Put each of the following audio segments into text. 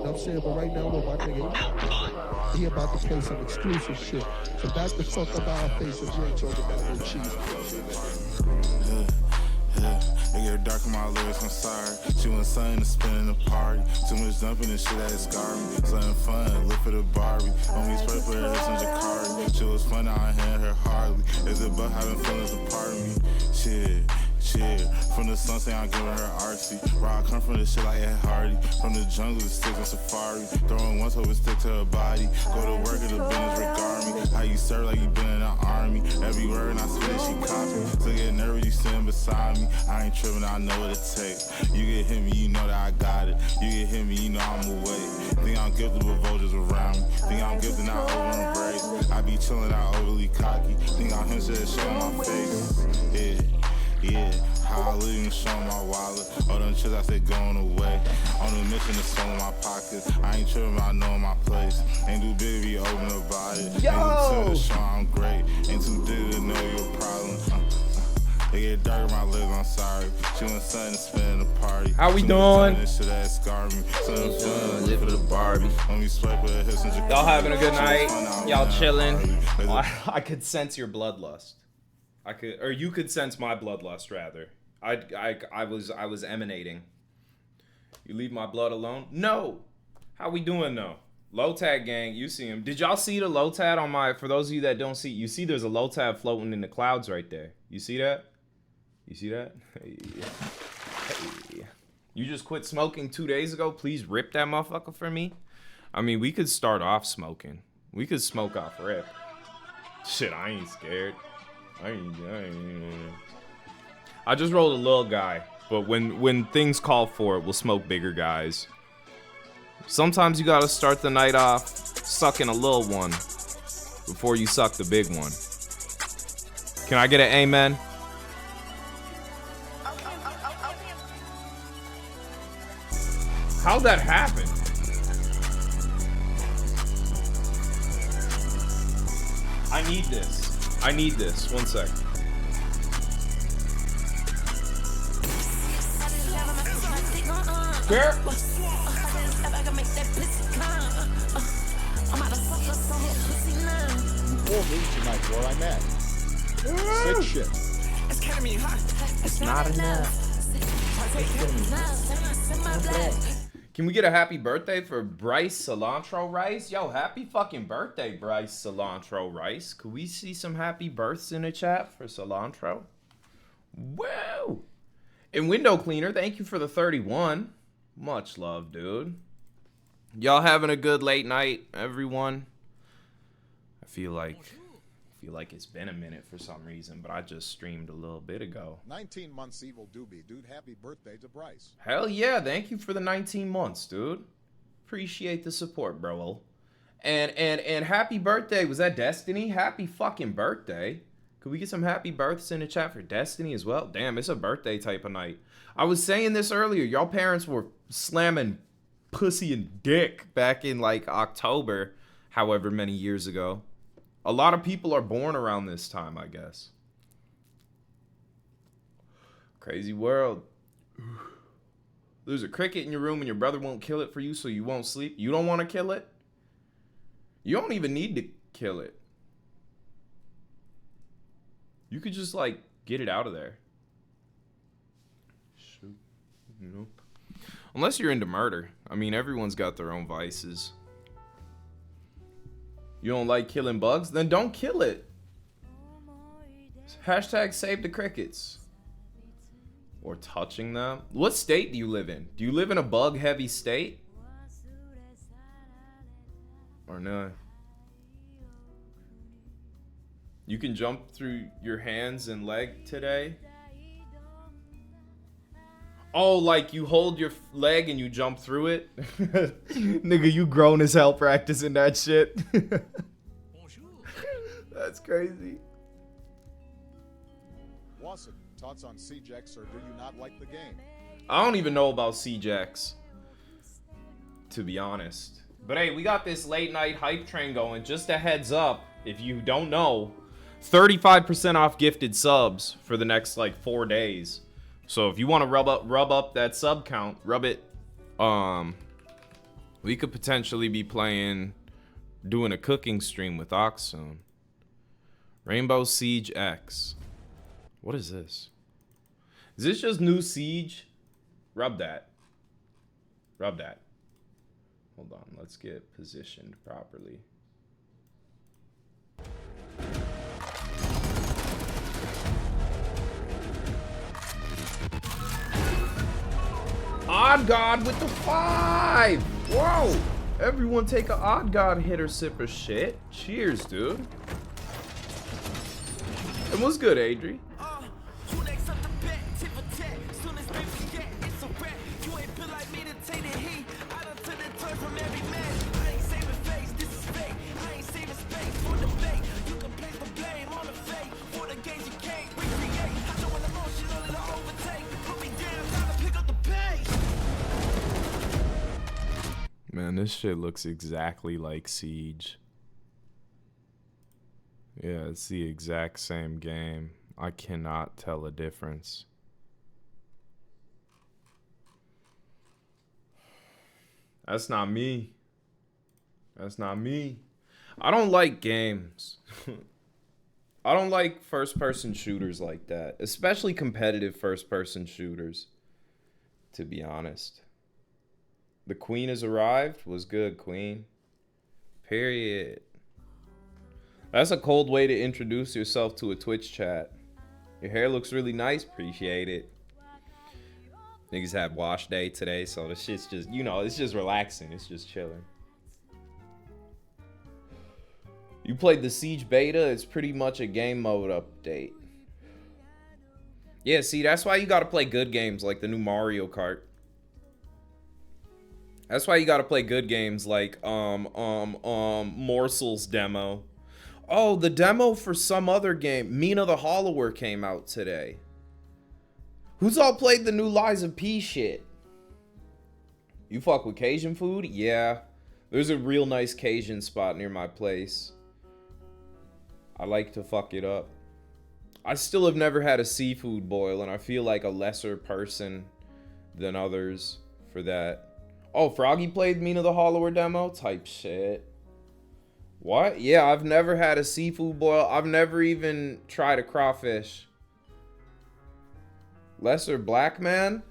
know what I'm saying? But right now, look, my nigga, he about to play some exclusive shit. So back the fuck up our face if you ain't talking about no cheese. It get dark in my lyrics, I'm sorry. She wants something to spend in the party. Too much dumping and shit that scarred me. Something fun, look for the Barbie. Homies spray for her hips and Jacari. She was fun out here in her Harley. Is it but having feelings a part of me? Shit. From the sun saying I'm giving her artsy. Where I come from the shit like Ed Hardy. From the jungle to sticks on safari. Throwing one hope it stick to her body. Go to work in the business regard me. How you serve like you been in the army. Every word I spit it, she copy. So get nervous, you sitting beside me. I ain't tripping, I know what it takes. You get hit me, you know that I got it. You get hit me, you know I'm awake. Think I'm gifted with vultures around me. Think I'm gifted, not over embrace. I be chilling, not overly cocky. Think I'm him, shit show my face. Yeah, how I live and show my wallet. All them chips I said going away. On the mission to soul in my pockets. I ain't tripping, I know my place. Ain't too big to be open about it. Yo! Ain't too to show I'm great. Ain't too big to know your problem. They get dark in my lips, I'm sorry. She wants something to spend in the party. How we doing? This shit that scarred me. Something fun, live for the Barbie. When we swipe with her hips and Y'all having a good night? Y'all chilling? I could sense your bloodlust. You could sense my bloodlust rather. I was emanating. You leave my blood alone? No. How we doing though? Low tag gang, you see him. Did y'all see the low tab on my? For those of you that don't see, you see there's a low tab floating in the clouds right there. You see that? You see that? Hey. You just quit smoking 2 days ago. Please rip that motherfucker for me. I mean, we could start off smoking. We could smoke off rip. Shit, I ain't scared. I just rolled a little guy, but when things call for it, we'll smoke bigger guys. Sometimes you gotta start the night off sucking a little one before you suck the big one. Can I get an amen? How'd that happen? I need this. I need this. 1 sec. Where? Before me tonight, where I'm at. Sick shit. It's not enough. Can we get a happy birthday for Bryce Cilantro Rice? Yo, happy fucking birthday, Bryce Cilantro Rice. Could we see some happy births in the chat for Cilantro? Whoa! And Window Cleaner, thank you for the 31. Much love, dude. Y'all having a good late night, everyone? I feel like it's been a minute for some reason, but I just streamed a little bit ago. 19 months evil doobie, dude. Happy birthday to Bryce. Hell yeah, thank you for the 19 months, dude. Appreciate the support, bro. And happy birthday. Was that Destiny? Happy fucking birthday. Could we get some happy births in the chat for Destiny as well? Damn, it's a birthday type of night. I was saying this earlier. Y'all parents were slamming pussy and dick back in like October, however many years ago. A lot of people are born around this time, I guess. Crazy world. There's a cricket in your room and your brother won't kill it for you so you won't sleep. You don't want to kill it? You don't even need to kill it. You could just, like, get it out of there. Shoot. You know? Unless you're into murder. I mean, everyone's got their own vices. You don't like killing bugs? Then don't kill it. Hashtag save the crickets. Or touching them. What state do you live in? Do you live in a bug-heavy state? Or no? You can jump through your hands and leg today? Oh, like you hold your leg and you jump through it? Nigga, you grown as hell practicing that shit. That's crazy. Wasson, thoughts on CJX or do you not like the game? I don't even know about CJX, to be honest. But hey, we got this late night hype train going. Just a heads up, if you don't know, 35% off gifted subs for the next like 4 days. So if you want to rub up that sub count, rub it We could potentially be doing a cooking stream with Ox soon. Rainbow Siege X. What is this? Is this just new Siege? Rub that. Rub that. Hold on, let's get positioned properly. Odd God with the 5. Whoa. Everyone take a Odd God hitter sipper shit. Cheers, dude. And what's good, Adri? Man, this shit looks exactly like Siege. Yeah, it's the exact same game. I cannot tell a difference. That's not me. That's not me. I don't like games. I don't like first-person shooters like that, especially competitive first-person shooters, to be honest. The queen has arrived. Was good, queen. Period. That's a cold way to introduce yourself to a Twitch chat. Your hair looks really nice. Appreciate it. Niggas had wash day today, so the shit's just, you know, it's just relaxing. It's just chilling. You played the Siege beta. It's pretty much a game mode update. Yeah, see, that's why you gotta play good games like the new Mario Kart. That's why you gotta play good games like Morsel's demo. Oh, the demo for some other game, Mina the Hollower, came out today. Who's all played the new Lies of P shit? You fuck with Cajun food? Yeah. There's a real nice Cajun spot near my place. I like to fuck it up. I still have never had a seafood boil, and I feel like a lesser person than others for that. Oh, Froggy played Mina the Hollower demo? Type shit. What? Yeah, I've never had a seafood boil. I've never even tried a crawfish. Lesser black man?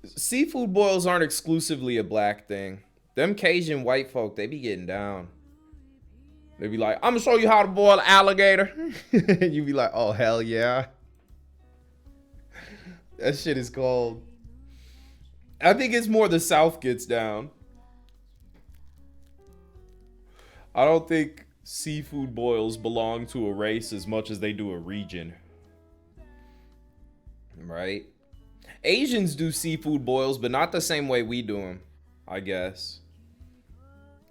Seafood boils aren't exclusively a black thing. Them Cajun white folk, they be getting down. They be like, I'm gonna show you how to boil alligator. You be like, oh, hell yeah. That shit is cold. I think it's more the South gets down. I don't think seafood boils belong to a race as much as they do a region. Right? Asians do seafood boils, but not the same way we do them, I guess.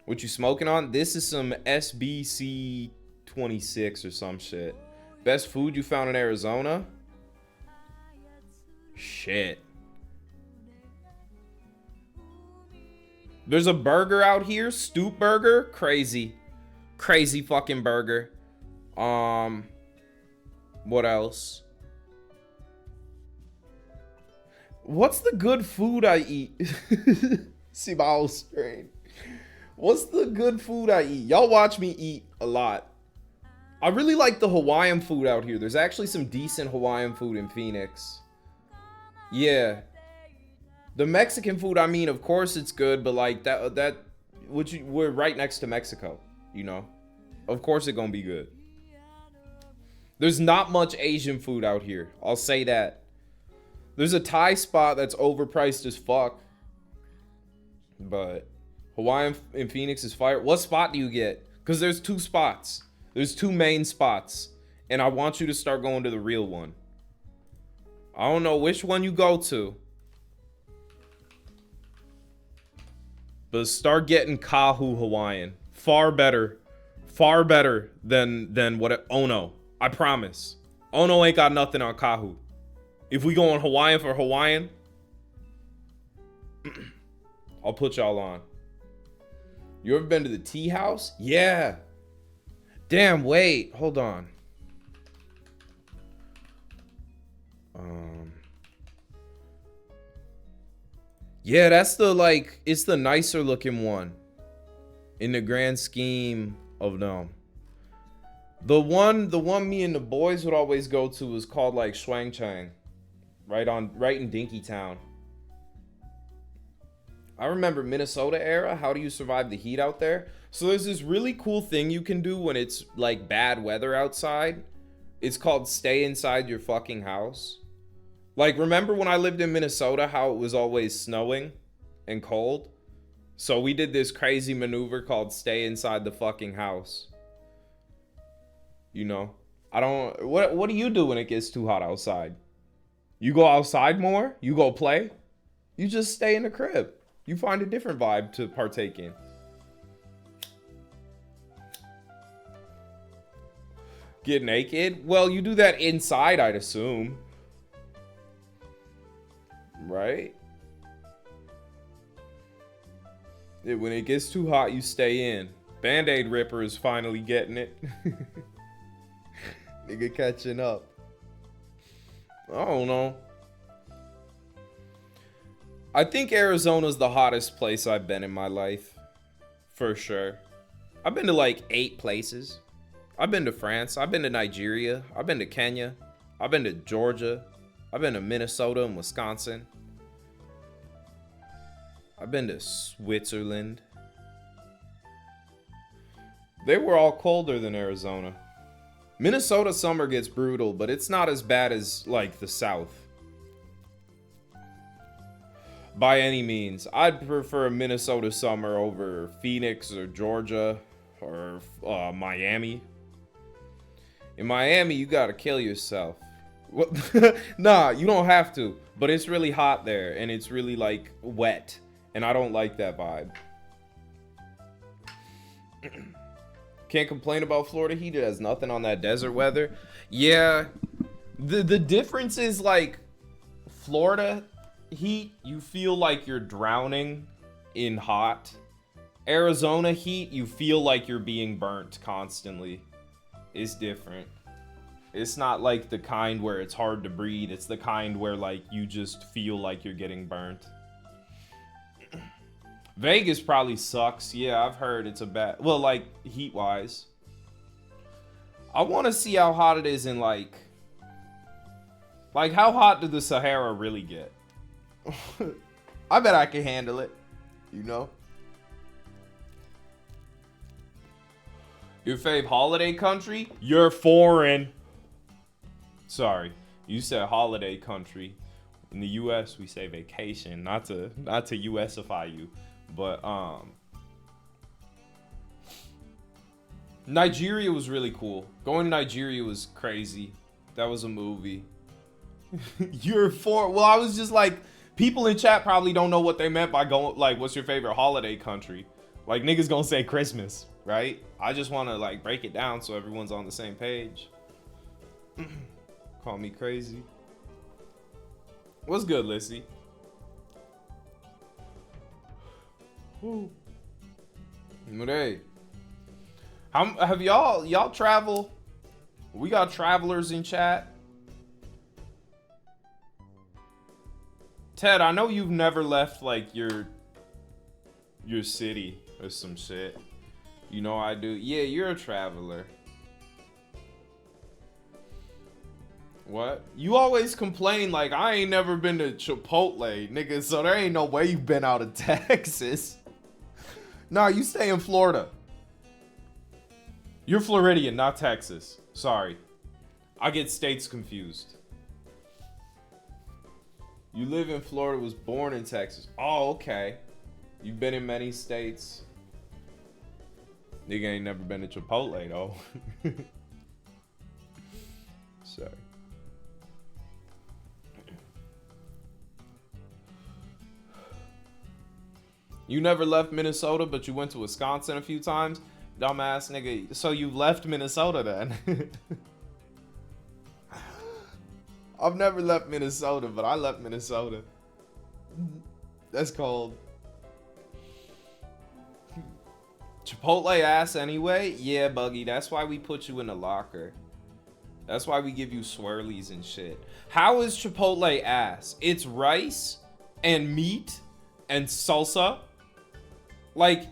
What you smoking on? This is some SBC 26 or some shit. Best food you found in Arizona? Shit. There's a burger out here, Stoop Burger. Crazy. Crazy fucking burger. What else? What's the good food I eat? See my whole screen. What's the good food I eat? Y'all watch me eat a lot. I really like the Hawaiian food out here. There's actually some decent Hawaiian food in Phoenix. Yeah. The Mexican food, I mean, of course it's good, but like we're right next to Mexico, you know? Of course it's gonna be good. There's not much Asian food out here. I'll say that. There's a Thai spot that's overpriced as fuck. But Hawaiian in Phoenix is fire. What spot do you get? Because there's two spots. There's two main spots. And I want you to start going to the real one. I don't know which one you go to. But start getting Kahu Hawaiian. Far better than what Ono. I promise. Ono ain't got nothing on Kahu. If we go on Hawaiian for Hawaiian, I'll put y'all on. You ever been to the tea house? Yeah. Damn, wait, hold on. Yeah, that's the like, it's the nicer looking one in the grand scheme of them. The one me and the boys would always go to was called like Shuang Chang, right in Dinkytown. I remember Minnesota era. How do you survive the heat out there? So there's this really cool thing you can do when it's like bad weather outside. It's called stay inside your fucking house. Like, remember when I lived in Minnesota, how it was always snowing and cold? So we did this crazy maneuver called stay inside the fucking house. You know, what do you do when it gets too hot outside? You go outside more? You go play? You just stay in the crib. You find a different vibe to partake in. Get naked? Well, you do that inside, I'd assume. Right? When it gets too hot, you stay in. Band-Aid Ripper is finally getting it. Nigga catching up. I don't know. I think Arizona's the hottest place I've been in my life. For sure. I've been to like 8 places. I've been to France. I've been to Nigeria. I've been to Kenya. I've been to Georgia. I've been to Minnesota and Wisconsin. I've been to Switzerland. They were all colder than Arizona. Minnesota summer gets brutal, but it's not as bad as like the South. By any means. I'd prefer Minnesota summer over Phoenix or Georgia or Miami. In Miami, you gotta kill yourself. Nah, you don't have to. But it's really hot there, and it's really like wet. And I don't like that vibe. Can't complain about Florida heat. It has nothing on that desert weather. Yeah. The difference is like Florida heat, you feel like you're drowning in hot. Arizona heat, you feel like you're being burnt constantly. It's different. It's not like the kind where it's hard to breathe. It's the kind where like you just feel like you're getting burnt. Vegas probably sucks. Yeah, I've heard it's a bad, well, like heat wise. I want to see how hot it is in like how hot did the Sahara really get? I bet I can handle it, you know? Your fave holiday country? You're foreign. Sorry, you said holiday country. In the US, we say vacation, not to USify you. But Nigeria was really cool. Going to Nigeria was crazy. That was a movie. Well, I was just like, people in chat probably don't know what they meant by going, like, what's your favorite holiday country? Like, niggas gonna say Christmas, right? I just want to, like, break it down so everyone's on the same page. Call me crazy. What's good, Lissy? Hey, have y'all travel? We got travelers in chat. Ted, I know you've never left like your city or some shit. You know I do. Yeah, you're a traveler. What? You always complain like I ain't never been to Chipotle, nigga, so there ain't no way you've been out of Texas. Nah, you stay in Florida. You're Floridian, not Texas. Sorry. I get states confused. You live in Florida, was born in Texas. Oh, okay. You've been in many states. Nigga ain't never been to Chipotle, though. Sorry. You never left Minnesota, but you went to Wisconsin a few times? Dumbass nigga. So you left Minnesota then? I've never left Minnesota, but I left Minnesota. That's cold. Chipotle ass anyway? Yeah, Buggy. That's why we put you in the locker. That's why we give you swirlies and shit. How is Chipotle ass? It's rice and meat and salsa. Like,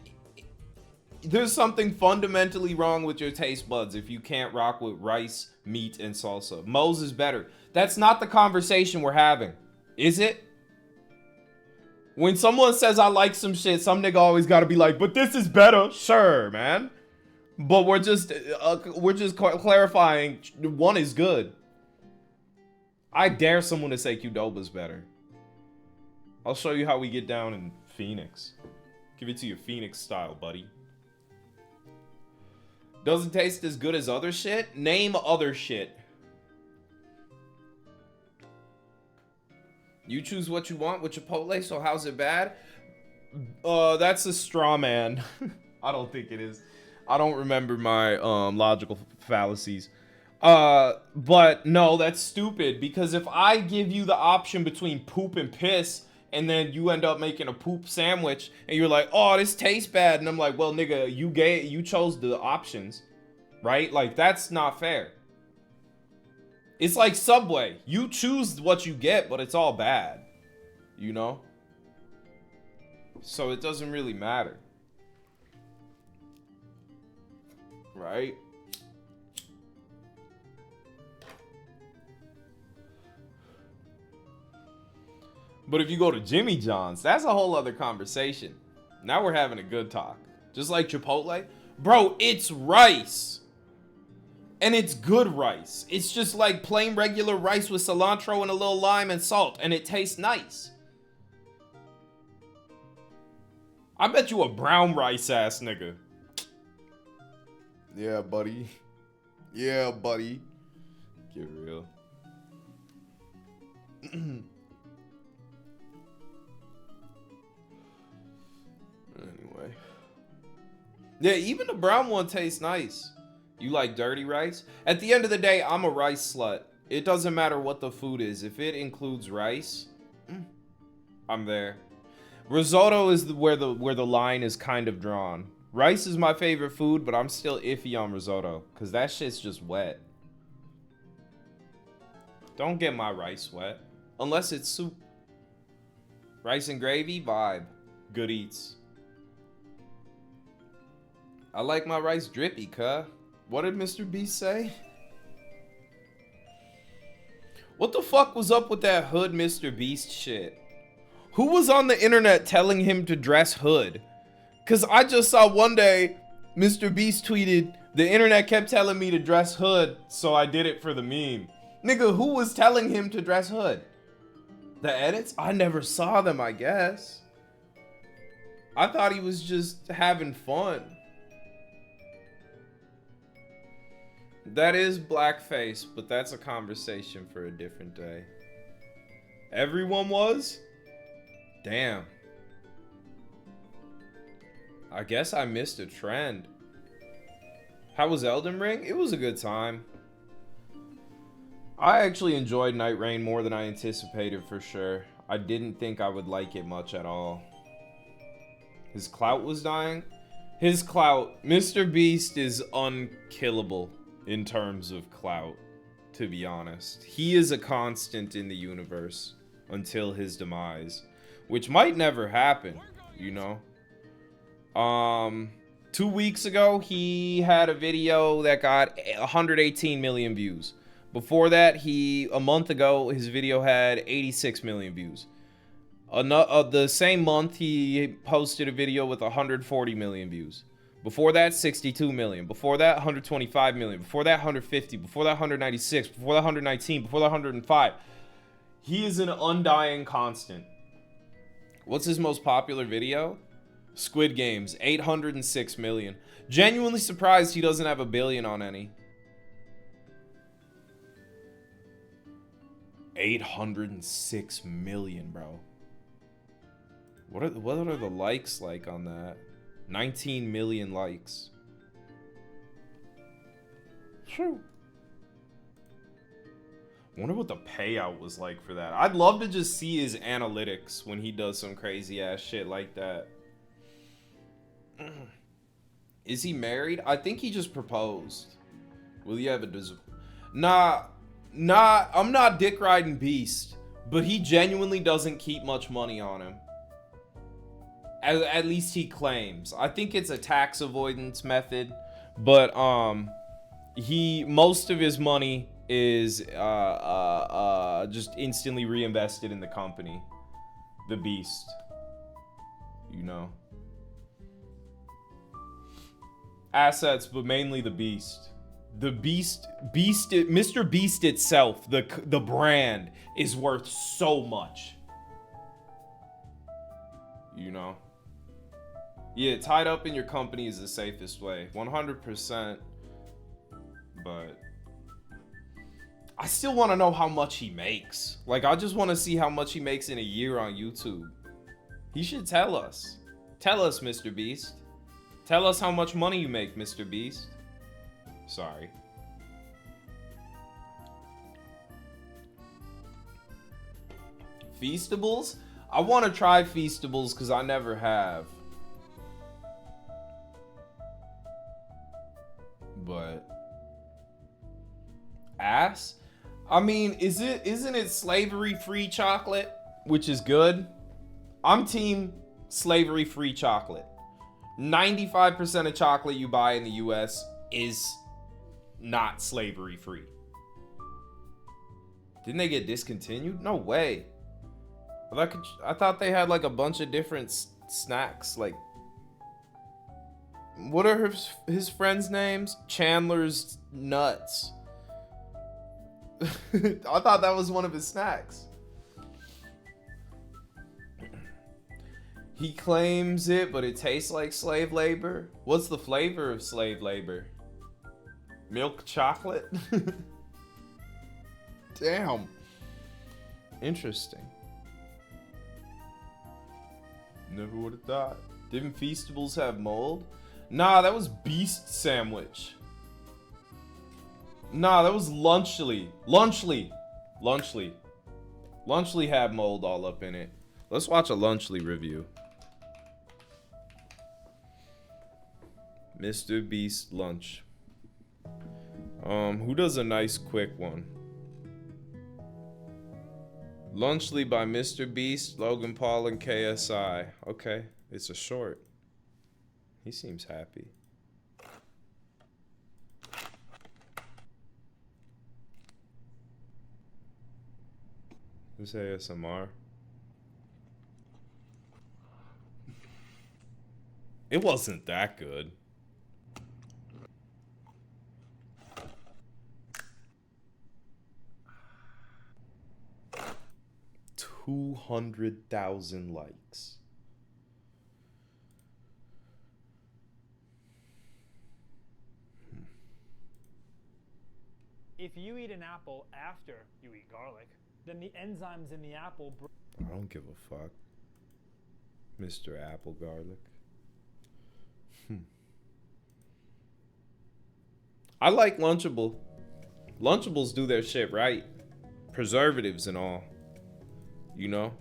there's something fundamentally wrong with your taste buds if you can't rock with rice, meat, and salsa. Moe's is better. That's not the conversation we're having. Is it? When someone says I like some shit, some nigga always gotta be like, but this is better. Sure, man. But we're just clarifying one is good. I dare someone to say Qdoba's better. I'll show you how we get down in Phoenix. Give it to you Phoenix style, buddy. Doesn't taste as good as other shit? Name other shit. You choose what you want with Chipotle, so how's it bad? That's a straw man. I don't think it is. I don't remember my logical fallacies. But no, that's stupid, because if I give you the option between poop and piss, and then you end up making a poop sandwich, and you're like, oh, this tastes bad, and I'm like, well, nigga, you chose the options, right? Like, that's not fair. It's like Subway. You choose what you get, but it's all bad, you know? So it doesn't really matter. Right? But if you go to Jimmy John's, that's a whole other conversation. Now we're having a good talk. Just like Chipotle. Bro, it's rice. And it's good rice. It's just like plain regular rice with cilantro and a little lime and salt. And it tastes nice. I bet you a brown rice ass nigga. Yeah, buddy. Yeah, buddy. Get real. Anyway. Yeah, even the brown one tastes nice. You like dirty rice? At the end of the day, I'm a rice slut. It doesn't matter what the food is. If it includes rice, I'm there. Risotto is where the line is kind of drawn. Rice is my favorite food, but I'm still iffy on risotto, because that shit's just wet. Don't get my rice wet. Unless it's soup. Rice and gravy, vibe. Good eats. I like my rice drippy, cuh. What did Mr. Beast say? What the fuck was up with that Hood Mr. Beast shit? Who was on the internet telling him to dress Hood? Cause I just saw one day Mr. Beast tweeted, the internet kept telling me to dress Hood, so I did it for the meme. Nigga, who was telling him to dress Hood? The edits? I never saw them, I guess. I thought he was just having fun. That is blackface, but that's a conversation for a different day. Everyone was? Damn. I guess I missed a trend. How was Elden Ring? It was a good time. I actually enjoyed Night Rain more than I anticipated, for sure. I didn't think I would like it much at all. His clout was dying? His clout. Mr. Beast is unkillable in terms of clout, to be honest. He is a constant in the universe until his demise, which might never happen, you know? 2 weeks ago, he had a video that got 118 million views. Before that, a month ago, his video had 86 million views. The same month, he posted a video with 140 million views. Before that, 62 million. Before that, 125 million. Before that, 150. Before that, 196. Before that, 119. Before that, 105. He is an undying constant. What's his most popular video? Squid Games, 806 million. Genuinely surprised he doesn't have a billion on any. 806 million, bro. What are the likes like on that? 19 million likes. True. Wonder what the payout was like for that. I'd love to just see his analytics when he does some crazy ass shit like that. Is he married? I think he just proposed. Will you have a Nah, I'm not dick riding Beast, but he genuinely doesn't keep much money on him. At least he claims. I think it's a tax avoidance method, but most of his money is just instantly reinvested in the company, the Beast. You know, assets, but mainly the Beast. The Beast, Mr. Beast itself, the brand is worth so much. You know. Yeah, tied up in your company is the safest way, 100%. But I still want to know how much he makes. Like, I just want to see how much he makes in a year on YouTube. He should tell us. Tell us, Mr. Beast. Tell us how much money you make, Mr. Beast. Sorry. Feastables? I want to try Feastables because I never have. But ass? I mean, isn't it slavery-free chocolate, which is good? I'm team slavery-free chocolate. 95% of chocolate you buy in the US is not slavery-free. Didn't they get discontinued? No way. I thought they had like a bunch of different snacks. Like, what are his friends' names? Chandler's Nuts. I thought that was one of his snacks. He claims it, but it tastes like slave labor. What's the flavor of slave labor? Milk chocolate? Damn. Interesting. Never would have thought. Didn't Feastables have mold? Nah, that was Beast Sandwich. Nah, that was Lunchly. Lunchly had mold all up in it. Let's watch a Lunchly review. Mr. Beast lunch. Who does a nice quick one? Lunchly by Mr. Beast, Logan Paul, and KSI. Okay, it's a short. He seems happy. Who's ASMR? It wasn't that good. $200,000 likes. If you eat an apple after you eat garlic, then the enzymes in the apple... I don't give a fuck. Mr. Apple Garlic. I like Lunchable. Lunchables do their shit right. Preservatives and all. You know?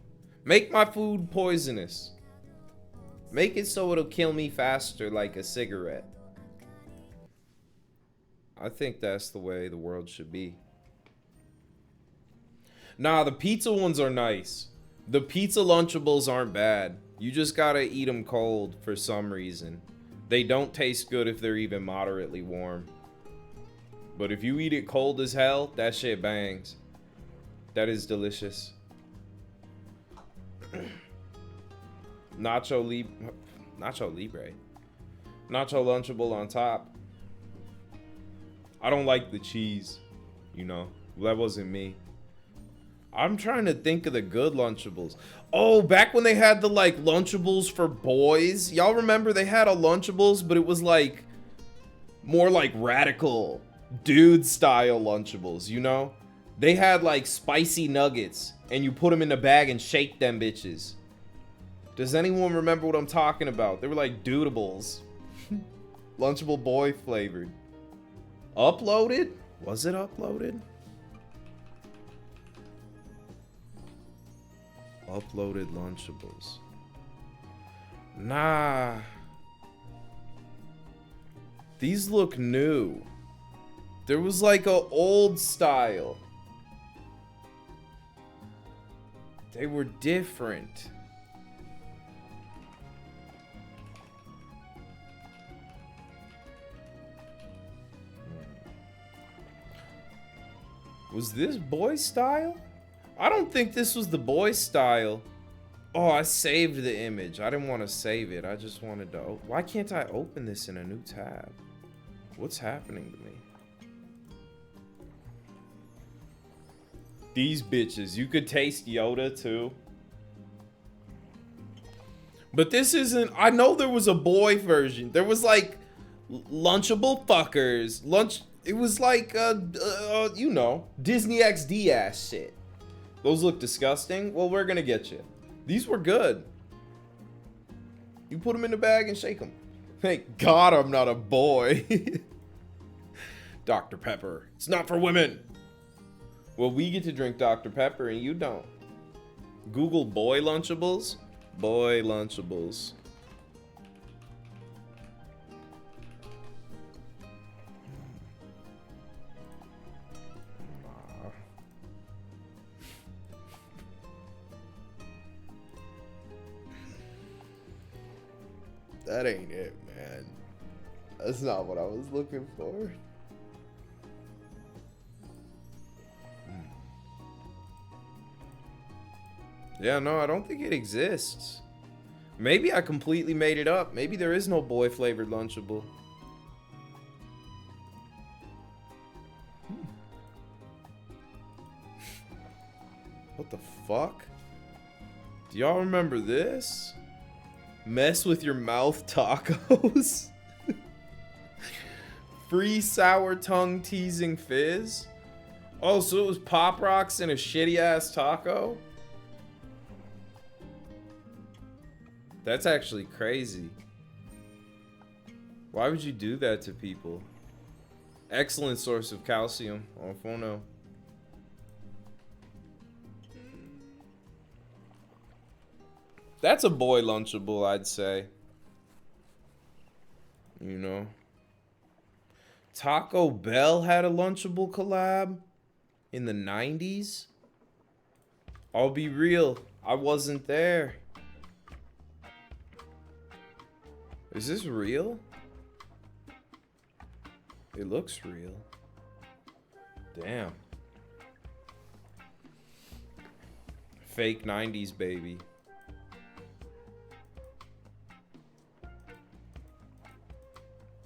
Make my food poisonous. Make it so it'll kill me faster like a cigarette. I think that's the way the world should be. Nah, the pizza ones are nice. The pizza Lunchables aren't bad. You just gotta eat them cold for some reason. They don't taste good if they're even moderately warm. But if you eat it cold as hell, that shit bangs. That is delicious. Nacho Libre. Nacho Lunchable on top. I don't like the cheese, you know. That wasn't me. I'm trying to think of the good Lunchables. Oh, back when they had the like Lunchables for boys. Y'all remember they had a Lunchables, but it was like more like radical dude style Lunchables, you know? They had like spicy nuggets and you put them in the bag and shake them bitches. Does anyone remember what I'm talking about? They were like dudables. Lunchable boy flavored. Uploaded? Was it uploaded? Uploaded Lunchables. Nah. These look new. There was like a old style. They were different. Was this boy style? I don't think this was the boy style. Oh, I saved the image. I didn't want to save it. I just wanted to. Why can't I open this in a new tab? What's happening to me? These bitches. You could taste Yoda too. But this isn't. I know there was a boy version. There was like Lunchable fuckers. It was like, you know, Disney XD ass shit. Those look disgusting. Well, we're gonna get you. These were good. You put them in the bag and shake them. Thank God I'm not a boy. Dr. Pepper. It's not for women. Well, we get to drink Dr. Pepper and you don't. Google boy Lunchables. Boy Lunchables. That ain't it, man. That's not what I was looking for. Yeah, no, I don't think it exists. Maybe I completely made it up. Maybe there is no boy flavored Lunchable. What the fuck? Do y'all remember this? Mess with your mouth tacos. Free sour tongue teasing fizz. Oh, so it was Pop Rocks and a shitty ass taco? That's actually crazy. Why would you do that to people? Excellent source of calcium on phono. That's a boy Lunchable, I'd say. You know. Taco Bell had a Lunchable collab in the 90s. I'll be real, I wasn't there. Is this real? It looks real. Damn. Fake 90s baby.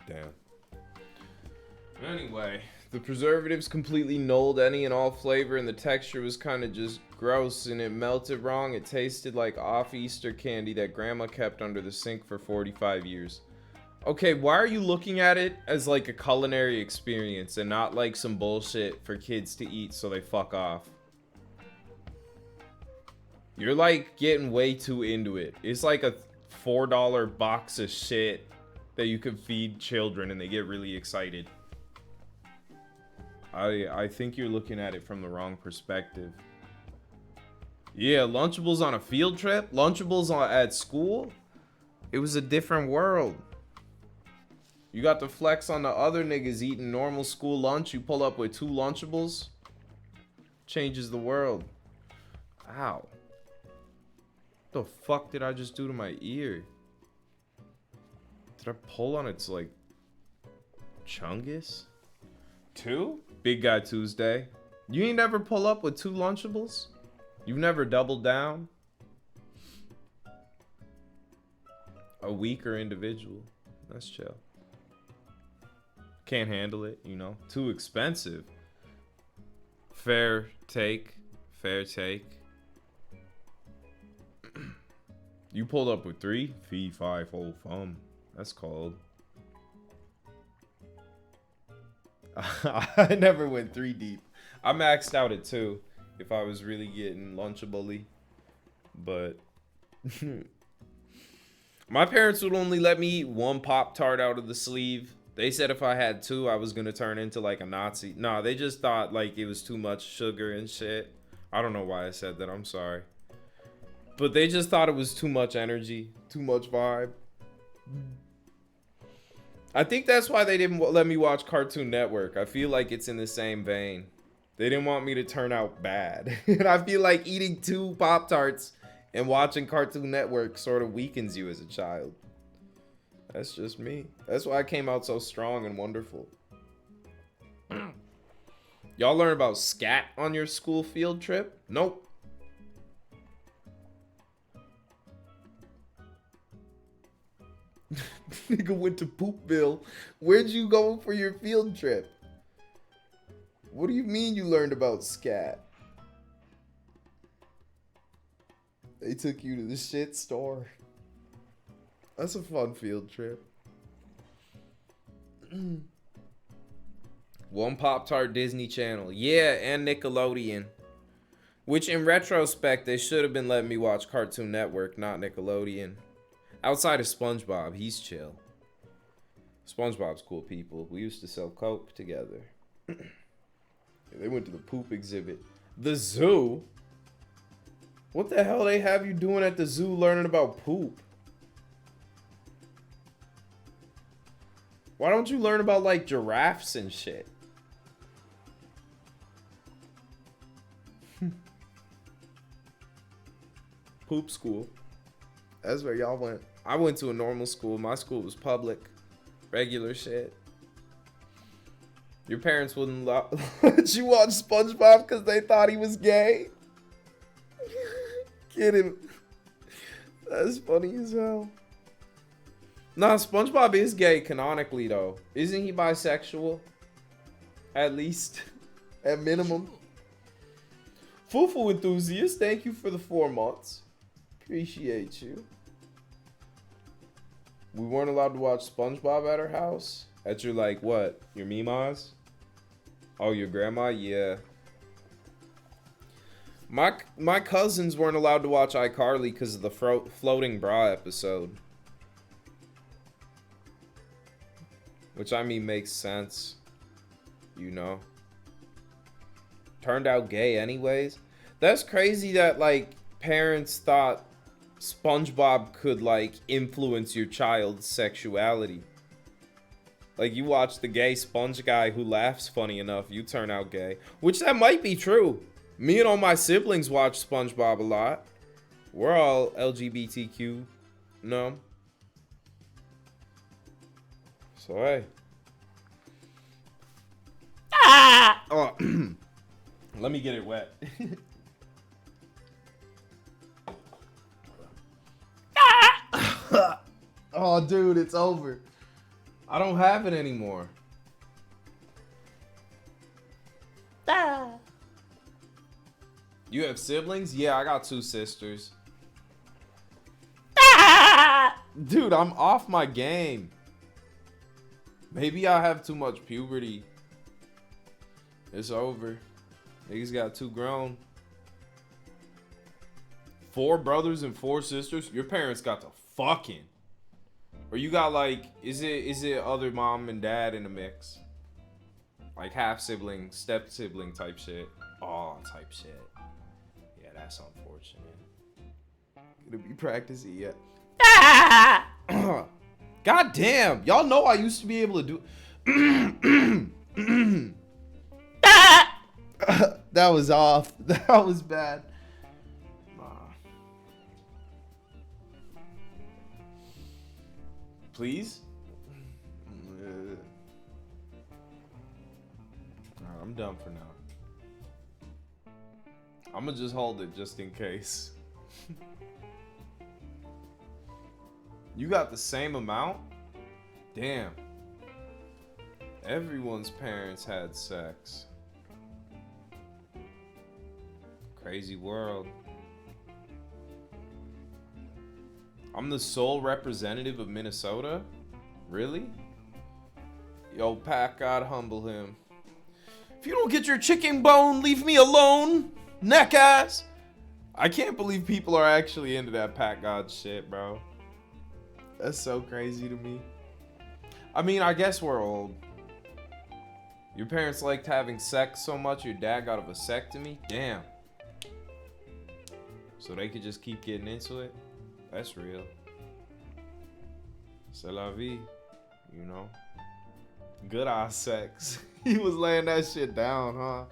Damn. Anyway, the preservatives completely nulled any and all flavor, and the texture was kind of just gross, and it melted wrong. It tasted like off Easter candy that grandma kept under the sink for 45 years. Okay, why are you looking at it as like a culinary experience and not like some bullshit for kids to eat so they fuck off? You're like getting way too into it. It's like a $4 box of shit that you could feed children and they get really excited. I think you're looking at it from the wrong perspective. Yeah, Lunchables on a field trip? Lunchables at school? It was a different world. You got to flex on the other niggas eating normal school lunch. You pull up with 2 Lunchables. Changes the world. Ow. What the fuck did I just do to my ear? Did I pull on its, like, chungus? 2? Big Guy Tuesday. You ain't never pull up with 2 Lunchables? You've never doubled down? A weaker individual. That's chill. Can't handle it, you know. Too expensive. Fair take. Fair take. You pulled up with 3? Fee, fi, fo, fum. That's called. I never went 3 deep. I maxed out at 2 if I was really getting Lunchable-y. But my parents would only let me eat 1 Pop-Tart out of the sleeve. They said if I had 2, I was gonna turn into like a Nazi. Nah, they just thought like it was too much sugar and shit. I don't know why I said that, I'm sorry. But they just thought it was too much energy, too much vibe. I think that's why they didn't let me watch Cartoon Network. I feel like it's in the same vein. They didn't want me to turn out bad. And I feel like eating 2 Pop-Tarts and watching Cartoon Network sort of weakens you as a child. That's just me. That's why I came out so strong and wonderful. Y'all learn about scat on your school field trip? Nope. Nigga went to Poopville. Where'd you go for your field trip? What do you mean you learned about scat? They took you to the shit store. That's a fun field trip. One Pop-Tart Disney Channel. Yeah, and Nickelodeon. Which in retrospect, they should have been letting me watch Cartoon Network, not Nickelodeon. Outside of SpongeBob, he's chill. SpongeBob's cool people. We used to sell Coke together. They went to the poop exhibit. The zoo? What the hell they have you doing at the zoo learning about poop? Why don't you learn about like giraffes and shit? Poop school. That's where y'all went. I went to a normal school. My school was public. Regular shit. Your parents wouldn't let you watch SpongeBob because they thought he was gay? Get him. That's funny as hell. Nah, SpongeBob is gay canonically though. Isn't he bisexual? At least. At minimum. Fufu enthusiast, thank you for the 4 months. Appreciate you. We weren't allowed to watch SpongeBob at our house? At your, like, what? Your Mima's? Oh, your grandma? Yeah. My cousins weren't allowed to watch iCarly because of the floating bra episode. Which, I mean, makes sense. You know. Turned out gay anyways. That's crazy that, like, parents thought SpongeBob could, like, influence your child's sexuality. Like, you watch the gay sponge guy who laughs funny enough, you turn out gay. Which, that might be true. Me and all my siblings watch SpongeBob a lot. We're all LGBTQ. No. So, hey. Ah! Oh, let me get it wet. Oh, dude, it's over. I don't have it anymore. You have siblings? Yeah, I got 2 sisters. Dude, I'm off my game. Maybe I have too much puberty. It's over. Niggas got too grown. 4 brothers and 4 sisters? Your parents got to fucking. Or you got like, is it other mom and dad in the mix? Like half sibling, step sibling type shit. Oh, type shit. Yeah, that's unfortunate. Gonna be practicing yet. God damn. Y'all know I used to be able to do. That was off. That was bad. Please? Alright, I'm done for now. I'm gonna just hold it just in case. You got the same amount? Damn. Everyone's parents had sex. Crazy world. I'm the sole representative of Minnesota? Really? Yo, Pat, God humble him. If you don't get your chicken bone, leave me alone, neck ass. I can't believe people are actually into that Pat God shit, bro. That's so crazy to me. I mean, I guess we're old. Your parents liked having sex so much your dad got a vasectomy? Damn. So they could just keep getting into it? That's real. C'est la vie, you know. Good ass sex. He was laying that shit down, huh?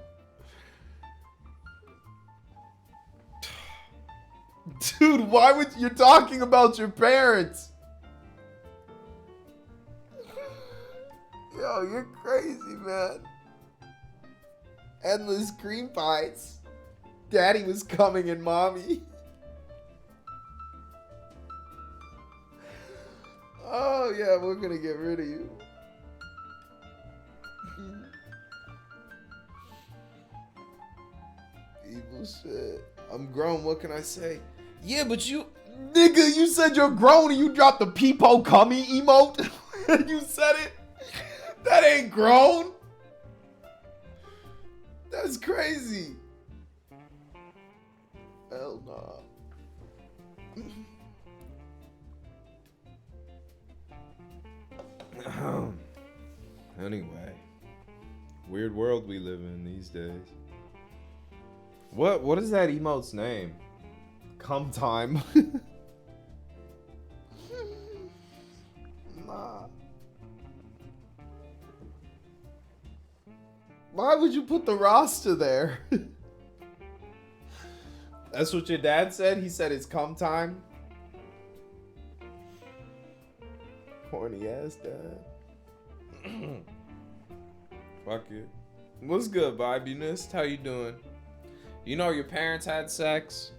Dude, why would you talking about your parents? Yo, you're crazy, man. Endless cream pies. Daddy was coming and mommy. Oh yeah, we're gonna get rid of you. Evil shit. I'm grown, what can I say? Yeah, but you, nigga, you said you're grown and you dropped the peepo cummy emote? You said it? That ain't grown. That's crazy. Hell nah. Anyway, weird world we live in these days. What is that emote's name? Come time. Nah. Why would you put the roster there? That's what your dad said? He said it's come time? Horny ass dad. Fuck it. What's good, Vibiness? How you doing? You know your parents had sex?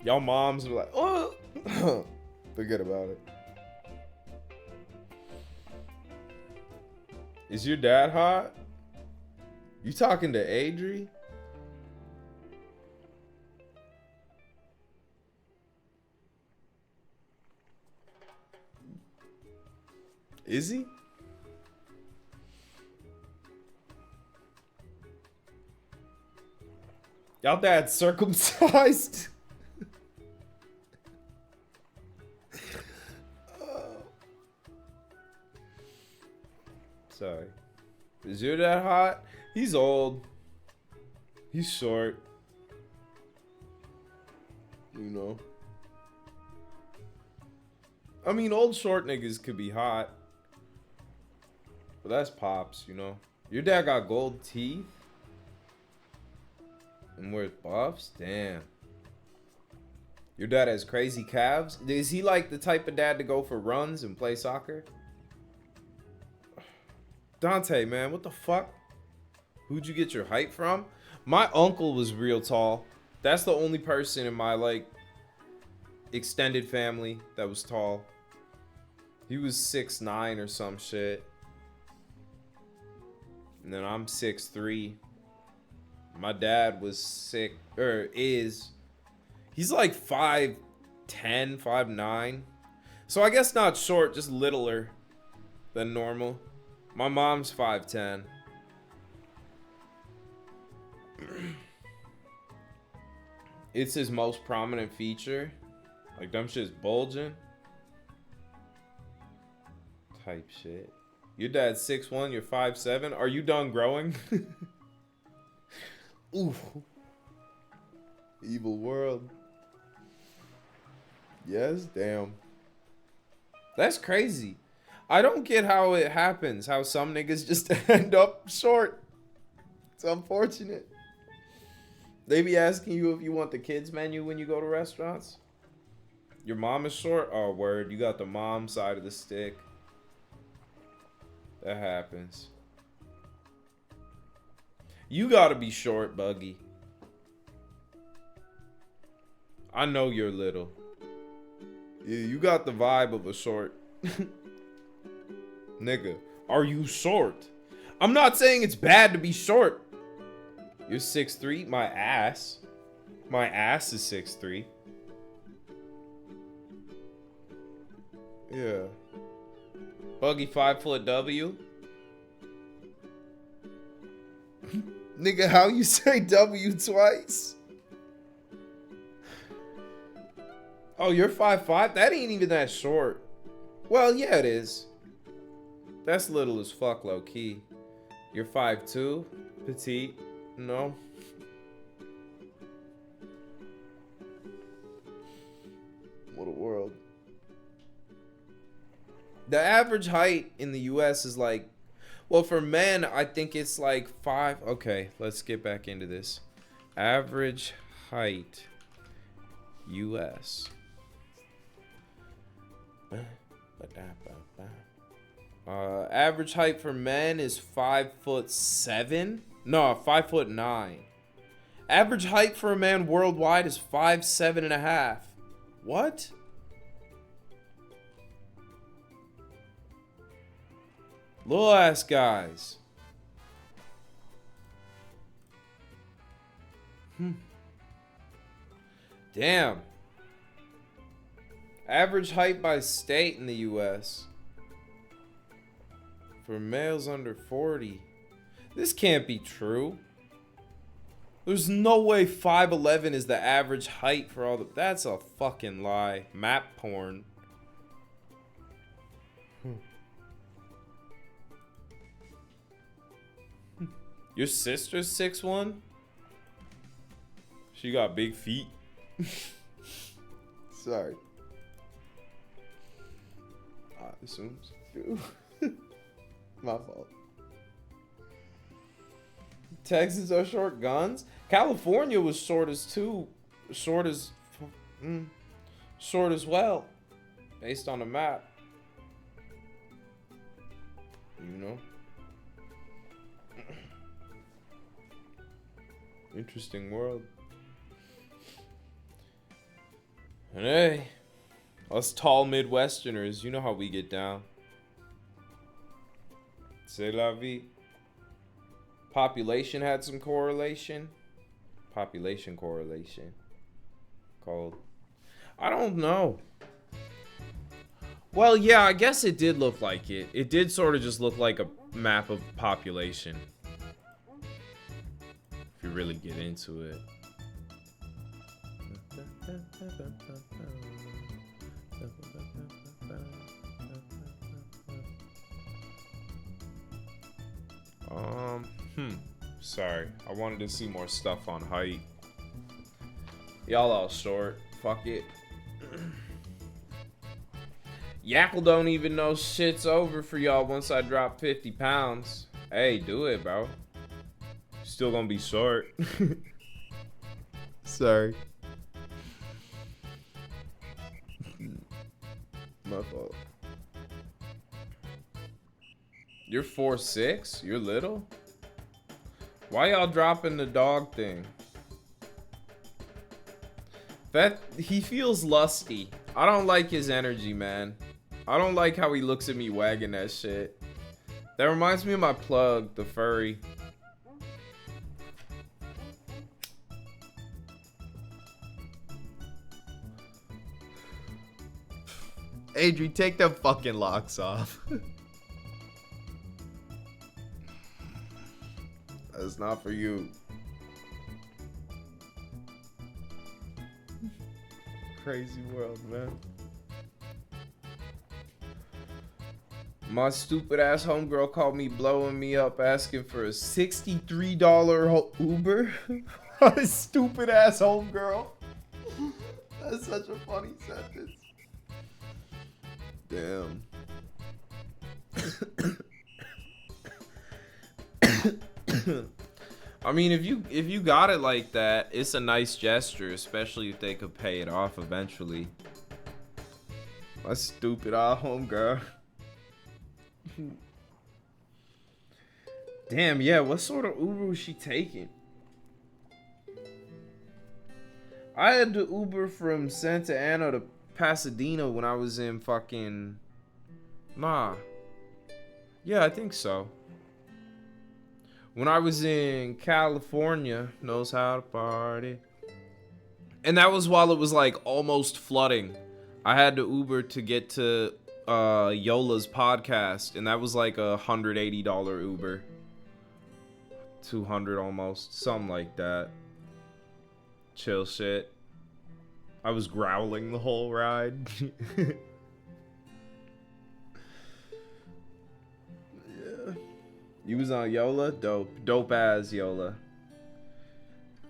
Y'all moms were like, oh! Forget about it. Is your dad hot? You talking to Adri? Is he? Y'all dad circumcised? Sorry. Is your dad hot? He's old. He's short. You know. I mean, old short niggas could be hot. But that's pops, you know. Your dad got gold teeth? And wears buffs? Damn. Your dad has crazy calves? Is he like the type of dad to go for runs and play soccer? Dante, man, what the fuck? Who'd you get your height from? My uncle was real tall. That's the only person in my, like, extended family that was tall. He was 6'9" or some shit. And then I'm 6'3". My dad was he's like 5'10", 5'9". So I guess not short, just littler than normal. My mom's 5'10". It's his most prominent feature. Like, them shit's bulging. Type shit. Your dad's 6'1", you're 5'7". Are you done growing? Oof. Evil world. Yes, damn. That's crazy. I don't get how it happens. How some niggas just end up short. It's unfortunate. They be asking you if you want the kids menu when you go to restaurants. Your mom is short? Oh, word. You got the mom side of the stick. That happens. You gotta be short, Buggy. I know you're little. Yeah, you got the vibe of a short. Nigga, are you short? I'm not saying it's bad to be short. You're 6'3", my ass. My ass is 6'3". Yeah. Buggy 5' W. Nigga, how you say W twice? Oh, you're 5'5"? That ain't even that short. Well, yeah, it is. That's little as fuck, low key. You're 5'2", petite. No. What a world. The average height in the US is like, well, for men, I think it's like 5. Okay, let's get back into this. Average height US. Average height for men is 5'7". No, 5'9". Average height for a man worldwide is 5'7.5". What? Little ass guys. Damn. Average height by state in the US. For males under 40. This can't be true. There's no way 5'11" is the average height for all the... That's a fucking lie. Map porn. Your sister's 6'1"? She got big feet. Sorry. I assume so. My fault. Texans are short guns. California was short as well, based on the map. You know. Interesting world. And hey, us tall Midwesterners, you know how we get down. C'est la vie. Population had some correlation. Population correlation. Called. I don't know. Well, yeah, I guess it did look like it. It did sort of just look like a map of population. If you really get into it. Sorry. I wanted to see more stuff on height. Y'all all short. Fuck it. Yackle don't even know shit's over for y'all once I drop 50 pounds. Hey, do it, bro. Still gonna be short. Sorry. My fault. You're 4'6"? You're little? Why y'all dropping the dog thing? That he feels lusty. I don't like his energy, man. I don't like how he looks at me wagging that shit. That reminds me of my plug, the furry. Adri, take them fucking locks off. That's not for you. Crazy world, man. My stupid ass homegirl called me blowing me up asking for a $63 Uber. My stupid ass homegirl. That's such a funny sentence. Damn. I mean, if you got it like that, it's a nice gesture, especially if they could pay it off eventually. My stupid old homegirl. Damn, yeah, what sort of Uber was she taking? I had to Uber from Santa Ana to Pasadena when I was in fucking... Nah. Yeah, I think so. When I was in California, knows how to party. And that was while it was like almost flooding. I had to Uber to get to Yola's podcast, and that was like $180 Uber. 200 almost, something like that. Chill shit. I was growling the whole ride. You was on Yola? Dope as Yola.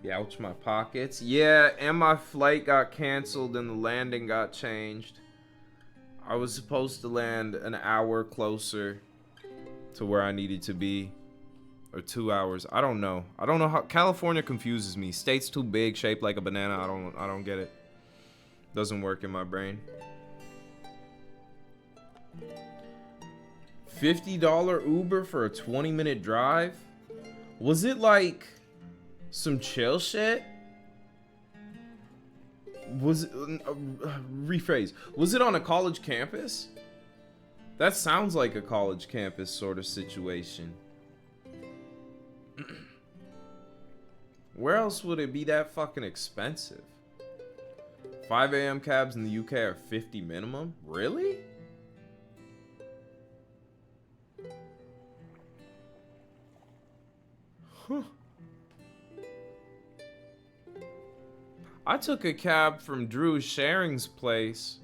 Yeah, ouch my pockets. Yeah, and my flight got canceled and the landing got changed. I was supposed to land an hour closer to where I needed to be. Or 2 hours. I don't know. I don't know how... California confuses me. State's too big, shaped like a banana. I don't get it. Doesn't work in my brain. $50 Uber for a 20-minute drive? Was it like some chill shit? Was it, rephrase. Was it on a college campus? That sounds like a college campus sort of situation. Where else would it be that fucking expensive? 5 a.m. cabs in the UK are 50 minimum? Really? Huh. I took a cab from Drew Sharing's place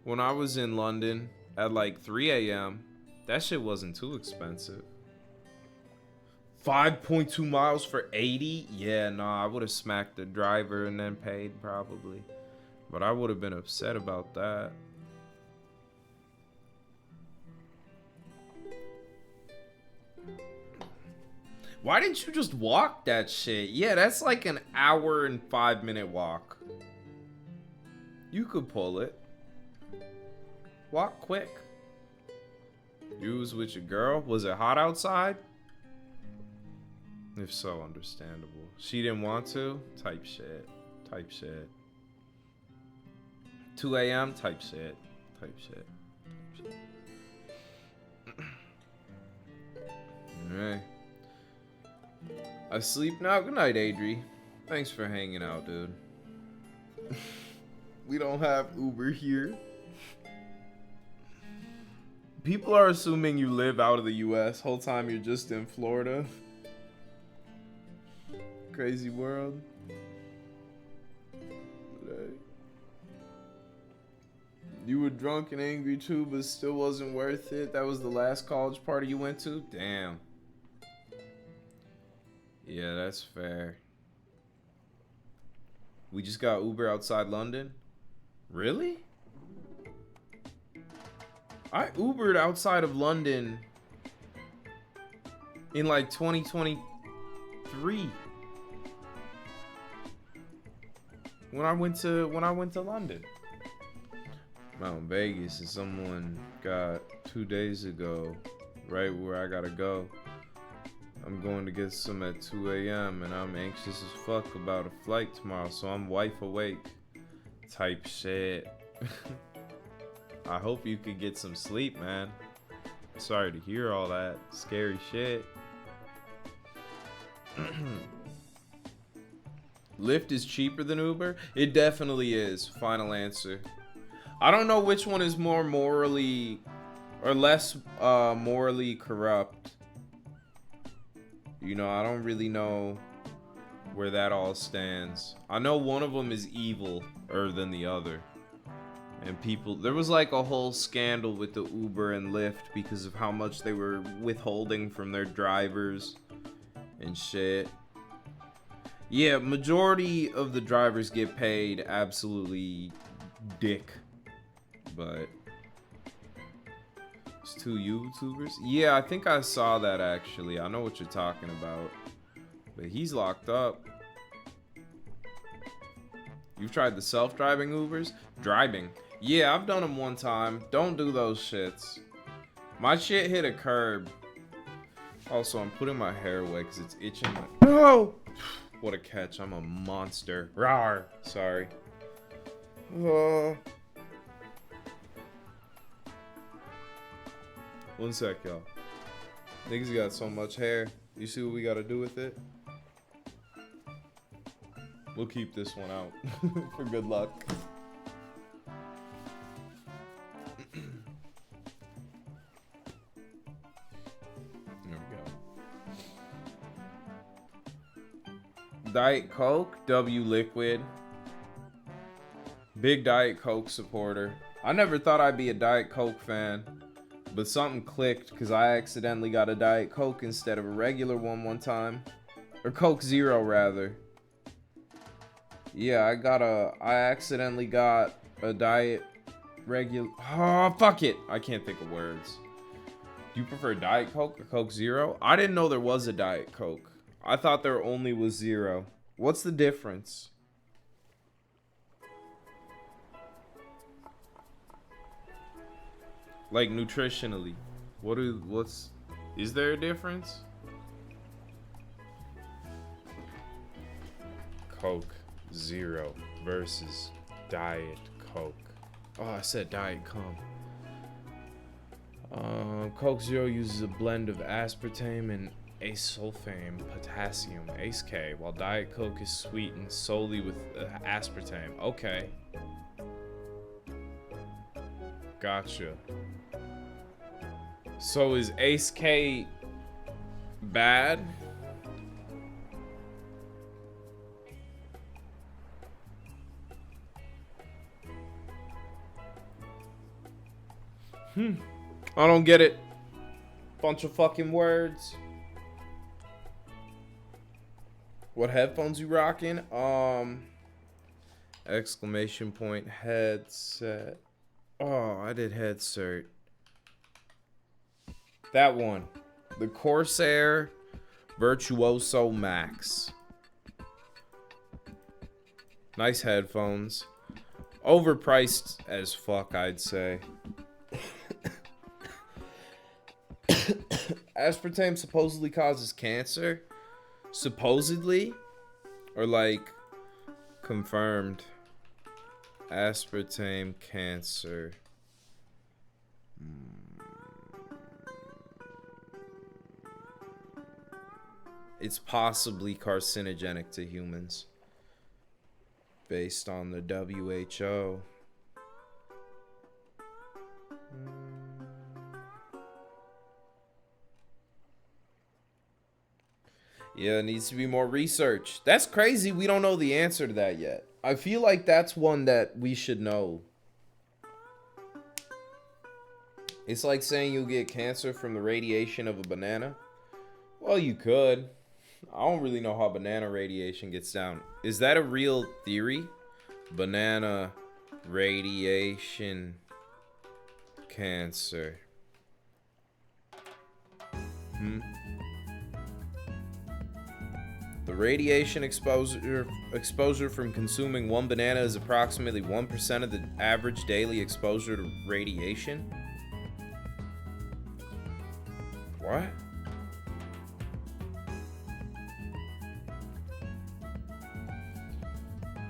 when I was in London at like 3 a.m. That shit wasn't too expensive. 5.2 miles for 80? Yeah, nah, I would have smacked the driver and then paid probably. But I would have been upset about that. Why didn't you just walk that shit? Yeah, that's like an hour and 5-minute walk. You could pull it. Walk quick. You was with your girl? Was it hot outside? If so, understandable. She didn't want to? Type shit. Type shit. 2 a.m. Type shit. Type shit. Type shit. Alright. I sleep now. Good night, Adri. Thanks for hanging out, dude. We don't have Uber here. People are assuming you live out of the US. Whole time you're just in Florida. Crazy world. You were drunk and angry too, but still wasn't worth it. That was the last college party you went to? Damn. Yeah, that's fair. We just got Uber outside London? Really? I Ubered outside of London in like 2023. When I went to London. Mount Vegas, and someone got 2 days ago, right where I gotta go. I'm going to get some at 2 a.m. and I'm anxious as fuck about a flight tomorrow, so I'm wife awake. Type shit. I hope you could get some sleep, man. Sorry to hear all that scary shit. Lyft is cheaper than Uber? It definitely is. Final answer. I don't know which one is more morally or less morally corrupt. You know, I don't really know where that all stands. I know one of them is evil than the other. And people, there was like a whole scandal with the Uber and Lyft because of how much they were withholding from their drivers and shit. Yeah, majority of the drivers get paid absolutely dick. But it's 2 YouTubers. Yeah, I think I saw that actually. I know what you're talking about. But he's locked up. You've tried the self-driving Ubers? Driving. Yeah, I've done them one time. Don't do those shits. My shit hit a curb. Also, I'm putting my hair away because it's itching. No! What a catch. I'm a monster. Rawr. Sorry. One sec, y'all. Niggas got so much hair. You see what we gotta do with it? We'll keep this one out for good luck. There we go. Diet Coke, W Liquid. Big Diet Coke supporter. I never thought I'd be a Diet Coke fan. But something clicked because I accidentally got a Diet Coke instead of a regular one time. Or Coke Zero, rather. Yeah, I accidentally got a Diet regular. Oh, fuck it. I can't think of words. Do you prefer Diet Coke or Coke Zero? I didn't know there was a Diet Coke. I thought there only was Zero. What's the difference? Like nutritionally. Is there a difference? Coke Zero versus Diet Coke. Oh, I said Diet Coke. Coke Zero uses a blend of aspartame and acesulfame potassium, ACE-K, while Diet Coke is sweetened solely with aspartame. Okay. Gotcha. So is ACE-K bad? I don't get it. Bunch of fucking words. What headphones you rocking? Exclamation point headset. Oh, I did headset. That one. The Corsair Virtuoso Max. Nice headphones. Overpriced as fuck, I'd say. Aspartame supposedly causes cancer. Supposedly? Or like confirmed. Aspartame cancer. It's possibly carcinogenic to humans. Based on the WHO. Yeah, it needs to be more research. That's crazy. We don't know the answer to that yet. I feel like that's one that we should know. It's like saying you'll get cancer from the radiation of a banana. Well, you could. I don't really know how banana radiation gets down. Is that a real theory? Banana radiation cancer. The radiation exposure from consuming one banana is approximately 1% of the average daily exposure to radiation. What?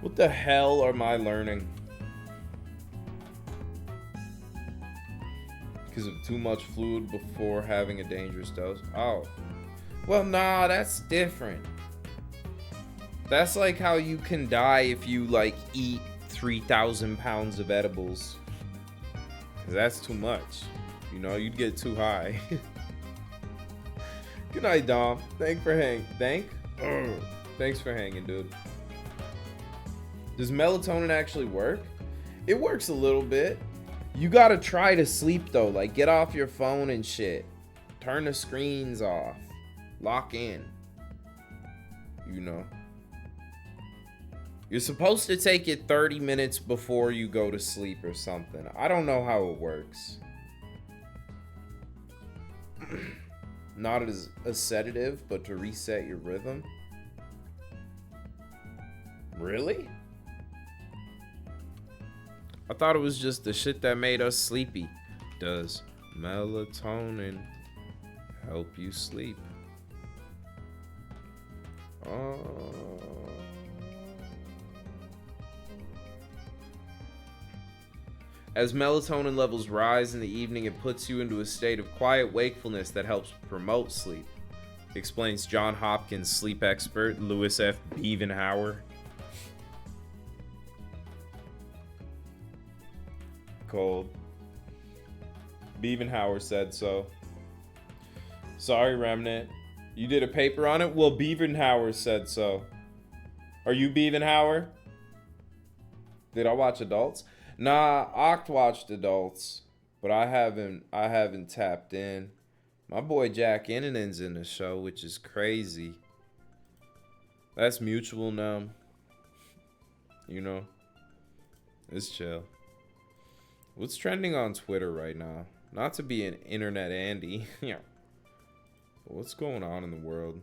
What the hell am I learning? Because of too much fluid before having a dangerous dose. Oh. Well, nah, that's different. That's like how you can die if you like eat 3,000 pounds of edibles. 'Cause that's too much. You know, you'd get too high. Good night, Dom. Thanks for hanging, dude. Does melatonin actually work? It works a little bit. You gotta try to sleep though. Like, get off your phone and shit. Turn the screens off. Lock in. You know. You're supposed to take it 30 minutes before you go to sleep or something. I don't know how it works. Not as a sedative, but to reset your rhythm. Really? I thought it was just the shit that made us sleepy. Does melatonin help you sleep? As melatonin levels rise in the evening, it puts you into a state of quiet wakefulness that helps promote sleep, explains John Hopkins sleep expert Louis F. Beavenhauer. Cold. Beavenhauer said so. Sorry, Remnant. You did a paper on it? Well, Beavenhauer said so. Are you Beavenhauer? Did I watch Adults? Nah, Oct watched Adults, but I haven't tapped in. My boy Jack Innanen's in the show, which is crazy. That's mutual numb. You know? It's chill. What's trending on Twitter right now? Not to be an internet Andy. Yeah. What's going on in the world?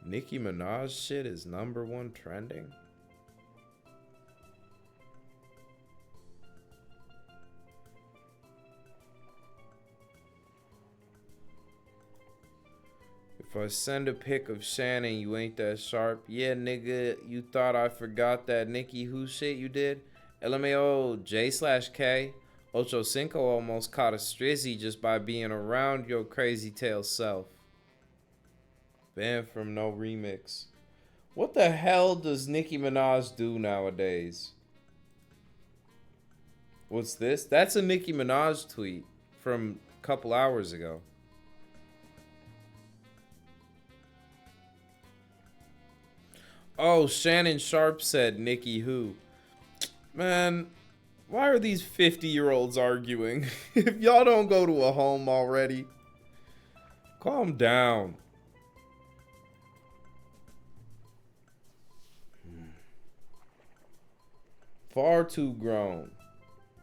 Nicki Minaj shit is #1 trending. If I send a pic of Shannon, you ain't that sharp. Yeah, nigga, you thought I forgot that Nicky Who shit you did? LMAO J/K. Ocho Cinco almost caught a strizzy just by being around your crazy tail self. Banned from no remix. What the hell does Nicki Minaj do nowadays? What's this? That's a Nicki Minaj tweet from a couple hours ago. Oh, Shannon Sharp said Nicky Who. Man, why are these 50-year-olds arguing? If y'all don't go to a home already, calm down. Far too grown.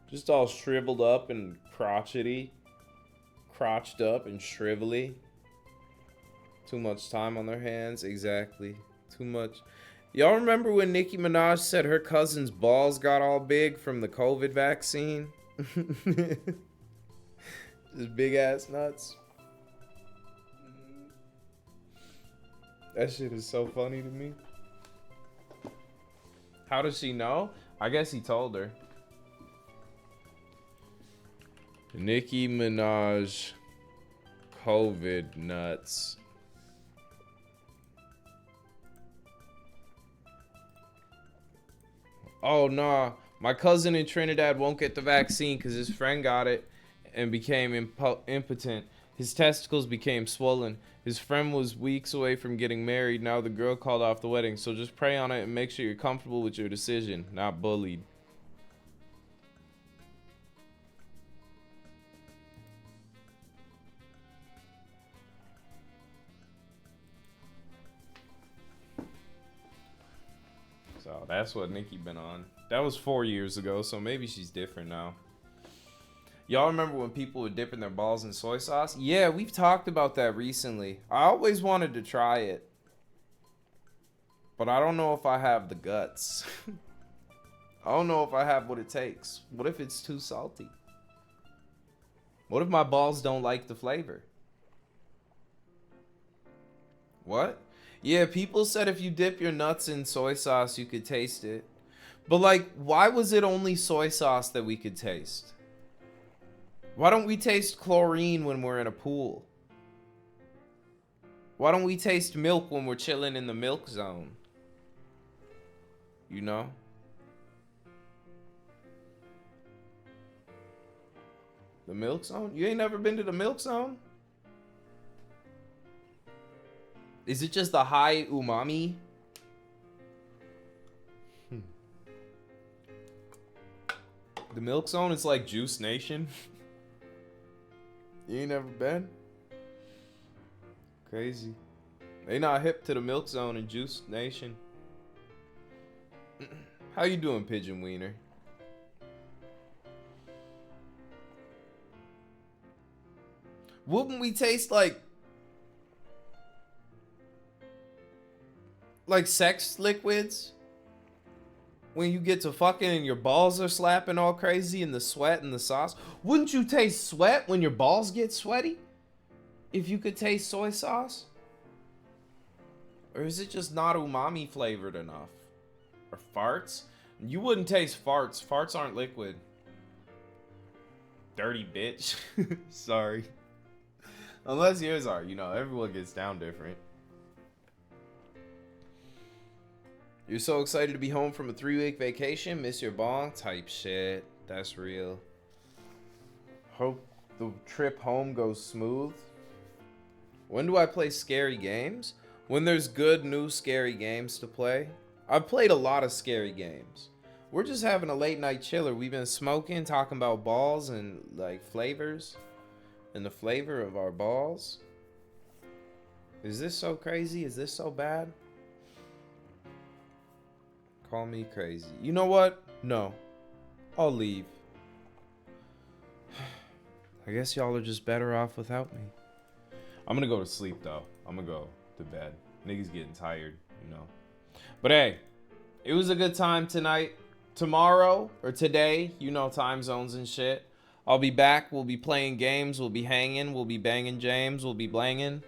Just all shriveled up and crotchety. Crotched up and shrivelly. Too much time on their hands. Exactly. Too much. Y'all remember when Nicki Minaj said her cousin's balls got all big from the COVID vaccine? Just big ass nuts. That shit is so funny to me. How does she know? I guess he told her. Nicki Minaj COVID nuts. Oh, nah. My cousin in Trinidad won't get the vaccine because his friend got it and became impotent. His testicles became swollen. His friend was weeks away from getting married. Now the girl called off the wedding. So just pray on it and make sure you're comfortable with your decision, not bullied. So that's what Nicki been on. That was 4 years ago, so maybe she's different now. Y'all remember when people were dipping their balls in soy sauce? Yeah, we've talked about that recently. I always wanted to try it. But I don't know if I have the guts. I don't know if I have what it takes. What if it's too salty? What if my balls don't like the flavor? What? Yeah, people said if you dip your nuts in soy sauce, you could taste it. But like, why was it only soy sauce that we could taste? Why don't we taste chlorine when we're in a pool? Why don't we taste milk when we're chilling in the milk zone? You know? The milk zone? You ain't never been to the milk zone? Is it just the high umami? The milk zone is like Juice Nation. You ain't never been? Crazy. They not hip to the milk zone in Juice Nation. How you doing, Pigeon Wiener? Wouldn't we taste like sex liquids? When you get to fucking and your balls are slapping all crazy and the sweat and the sauce. Wouldn't you taste sweat when your balls get sweaty? If you could taste soy sauce? Or is it just not umami flavored enough? Or farts? You wouldn't taste farts. Farts aren't liquid. Dirty bitch. Sorry. Unless yours are, you know, everyone gets down different. You're so excited to be home from a 3-week vacation, miss your bong type shit. That's real. Hope the trip home goes smooth. When do I play scary games? When there's good new scary games to play. I've played a lot of scary games. We're just having a late night chiller. We've been smoking, talking about balls and like flavors and the flavor of our balls. Is this so crazy? Is this so bad? Call me crazy. You know what? No. I'll leave. I guess y'all are just better off without me. I'm gonna go to sleep though. I'm gonna go to bed. Niggas getting tired, you know. But hey, it was a good time tonight. Tomorrow or today, you know, time zones and shit. I'll be back. We'll be playing games. We'll be hanging. We'll be banging James. We'll be blanging.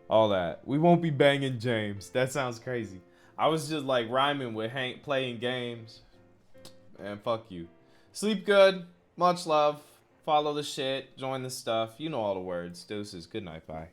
All that. We won't be banging James. That sounds crazy. I was just like rhyming with Hank playing games. And fuck you. Sleep good. Much love. Follow the shit. Join the stuff. You know all the words. Deuces. Good night. Bye.